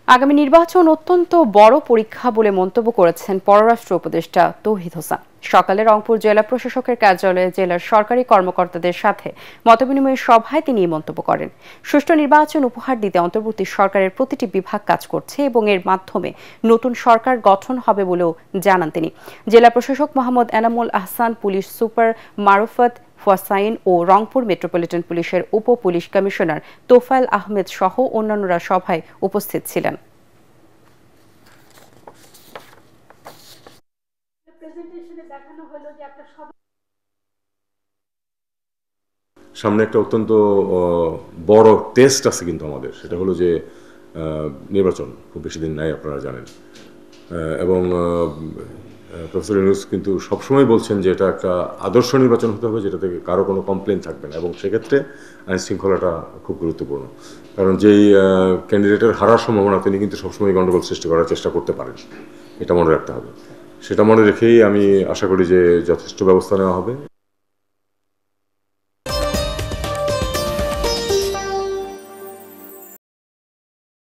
আগামী নির্বাচন অত্যন্ত বড় পরীক্ষা বলে মন্তব্য করেছেন পররাষ্ট্র উপদেষ্টা তৌহিদ হোসেন। সকালে রংপুর জেলা প্রশাসকের কার্যালয়ে জেলার সরকারি কর্মকর্তাদের সাথে মতবিনিময় সভায় তিনি এই মন্তব্য করেন। সুষ্ঠু নির্বাচন উপহার দিতে অন্তর্বর্তী সরকারের প্রতিটি বিভাগ কাজ করছে এবং এর মাধ্যমে নতুন সরকার গঠন হবে বলেও জানান তিনি। জেলা প্রশাসক মোহাম্মদ এনামুল আহসান, পুলিশ সুপার মারুফাত হোসাইন ও রংপুর মেট্রোপলিটন পুলিশের উপ পুলিশ কমিশনার তোফায়েল আহমেদ সহ অন্যান্যরা সভায় উপস্থিত ছিলেন। সামনে একটা অত্যন্ত বড় টেস্ট আছে কিন্তু আমাদের, সেটা হলো যে নির্বাচন খুব বেশি দিন নাই, আপনারা জানেন। এবং প্রফেসর ইউনূস কিন্তু সবসময় বলছেন যে এটা একটা আদর্শ নির্বাচন হতে হবে, যেটা থেকে কারো কোনো কমপ্লেন থাকবে না, এবং সেক্ষেত্রে আইন শৃঙ্খলাটা খুব গুরুত্বপূর্ণ। কারণ যেই ক্যান্ডিডেটের হারার সম্ভাবনা, তিনি কিন্তু সবসময় গণ্ডগোল সৃষ্টি করার চেষ্টা করতে পারেন, এটা মনে রাখতে হবে। সেটা মনে রেখেই আমি আশা করি যে যথেষ্ট ব্যবস্থা নেওয়া হবে।